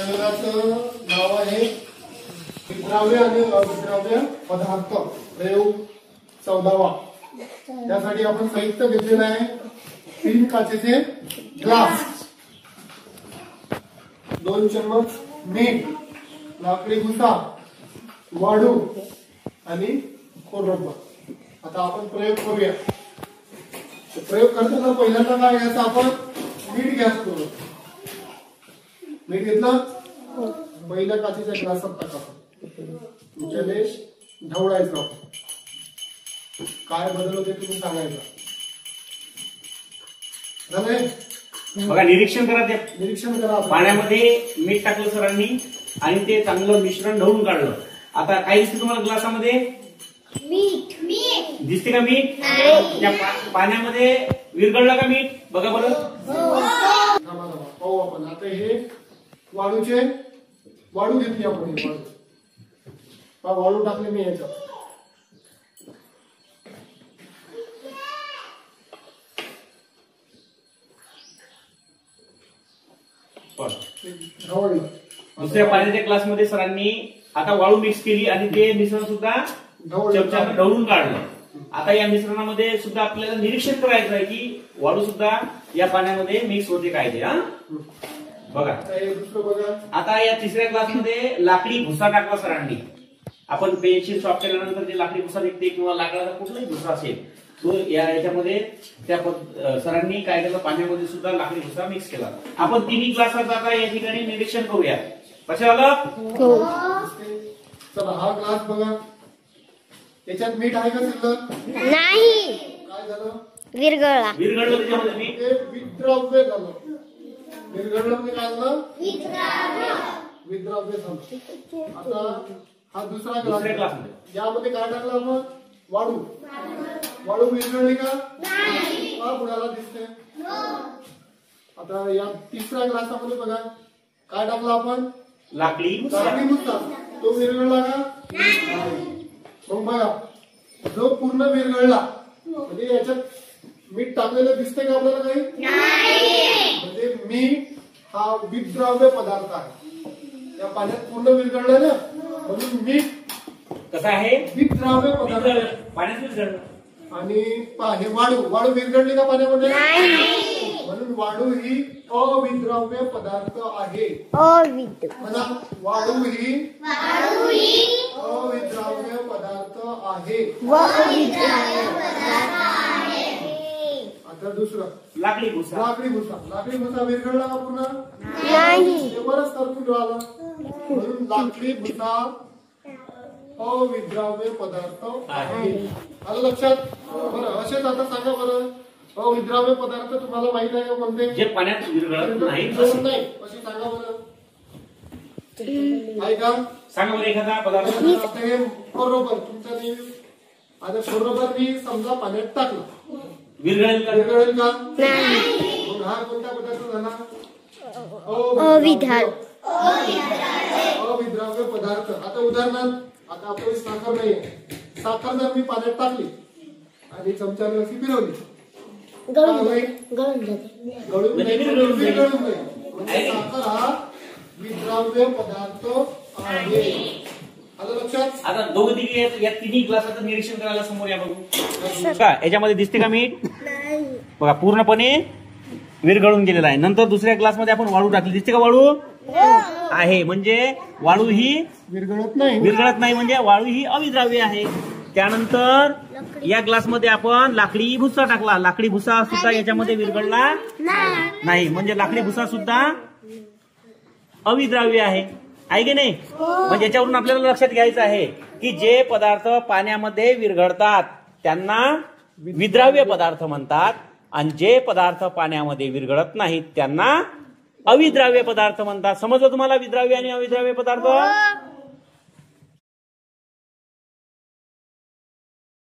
प्रयोगाचं नाव आहे विद्राव्य आणि अविद्राव्य पदार्थ प्रयोग 14वा। त्यासाठी आपण साहित्य घेतलेलं आहे 3 काचेचे ग्लास, 2 चम्मच मीठ, लाकडी भुसा, वाळू आणि खोडरबर। आता आपण प्रयोग करूया। प्रयोग करताना पहिल्यांदा काय घ्यायचं, आपण मीठ घ्यायचं। मीठ घेतलं, पहिल्या काचेच्या ग्लासात टाकायचं, त्याने ढवळायचं। काय बदल होते तुम्ही सांगायचं। बघा निरीक्षण करा, ते निरीक्षण करा। पाण्यामध्ये मीठ टाकलं सरांनी आणि ते चांगलं मिश्रण ढवळून काढलं। आता काय दिसते तुम्हाला ग्लासामध्ये? मीठ। दिसते का मीठ? त्या पाण्यामध्ये विरघळलं का मीठ? बघा बरं। पाहू आपण आता हे वाळू घेतली आपण। वाळू टाकले मी याच्यात। दुसऱ्या पाण्याच्या ग्लासमध्ये सरांनी आता वाळू मिक्स केली आणि ते मिश्रण सुद्धा चमच्याने ढवळून काढलं। आता या मिश्रणामध्ये सुद्धा आपल्याला निरीक्षण करायचं आहे की वाळू सुद्धा या पाण्यामध्ये मिक्स होते काय ते। बघा आता या तिसऱ्या ग्लासमध्ये लाकडी भुसा टाकला सरांनी। आपण पेन्सिल सॉफ्ट केल्यानंतर जे लाकडी भुसा निघते किंवा लाकडाचा कुठलाही भुसा असेल तो याच्यामध्ये त्या सरांनी काय केलं, पाण्यामध्ये सुद्धा लाकडी भुसा मिक्स केला। आपण 3 ग्लासाचं आता या ठिकाणी निरीक्षण करूया। कशा आलं? चला हा ग्लास बघा, त्याच्यात मीठ आहे का शिल्लक? नाही। काय झालं? विरघळला। विरघळलं त्याच्यामध्ये मीठ, विद्राव्य झालं। विरघळलं म्हणजे काय झालं? विद्राव्य झालं। आता हा दुसरा ग्लास, यामध्ये काय टाकलं आपण? वाळू विरघळली का? नाही। बुडाला दिसते। आता या तिसऱ्या ग्लासामध्ये बघा काय टाकलं आपण? लाकडी भुसा। तो विरघळला का? मग बघा जो पूर्ण विरघळला म्हणजे याच्यात मीठ टाकलेलं दिसतंय का आपल्याला काही? म्हणजे मीठ हा विद्राव्य पदार्थ आहे। या पाण्यात पूर्ण विरघळलं ना, म्हणून मीठ कसं आहे? विद्राव्य पदार्थ पाण्यात विरघळलं। आणि हे वाळू विरघळली का पाण्यामध्ये? म्हणून वाळू ही अविद्राव्य पदार्थ आहे। वाळू ही अविद्राव्य पदार्थ आहे। आता दुसरं लाकडी भुसा विरघळला का पूर्ण? नाही। बरंच तरतूद आलं, म्हणून लाकडी भुसा अविद्राव्य पदार्थ आहे। आलं लक्षात? बरं असेच आता सांगा बरं, अविद्राव्य पदार्थ तुम्हाला माहित आहे का कोणते? जे पाण्यात विरघळत नाही असे सांगा बरं। आहे का? सांगा बरं एखादा पदार्थ। हे खोडरबर तुमचा नेहमी, आता खोडरबर मी समजा पाण्यात टाकलं, विरघळेल का? मग हा कोणता पदार्थ झाला? अविद्राव्य पदार्थ। आता उदाहरणार्थ, आता आपल्याला साखर नाहीये, साखर जर मी पाण्यात टाकली आणि चमच्याने अशी फिरवली, गळून म्हणजे साखर हा विद्राव्य पदार्थ आहे। आलं लक्षात? आता दोघं तिघे या 3 ग्लासाचं निरीक्षण करायला समोर या बघू का, याच्यामध्ये दिसते का मीठ? बघा पूर्णपणे विरघळून गेलेला आहे। नंतर दुसऱ्या ग्लासमध्ये आपण वाळू टाकली, दिसते का वाळू आहे? म्हणजे वाळू ही विरघळत नाही, म्हणजे वाळू ही अविद्राव्य आहे। त्यानंतर या ग्लासमध्ये आपण लाकडी भुसा टाकला, लाकडी भुसा सुद्धा याच्यामध्ये विरघळला नाही, म्हणजे लाकडी भुसा सुद्धा अविद्राव्य आहे की नाही? म्हणजे याच्यावरून आपल्याला लक्षात घ्यायचं आहे की जे पदार्थ पाण्यामध्ये विरघळतात त्यांना विद्राव्य पदार्थ म्हणतात आणि जे पदार्थ पाण्यामध्ये विरघळत नाहीत त्यांना अविद्राव्य पदार्थ म्हणतात। समजलं तुम्हाला विद्राव्य आणि अविद्राव्य पदार्थ?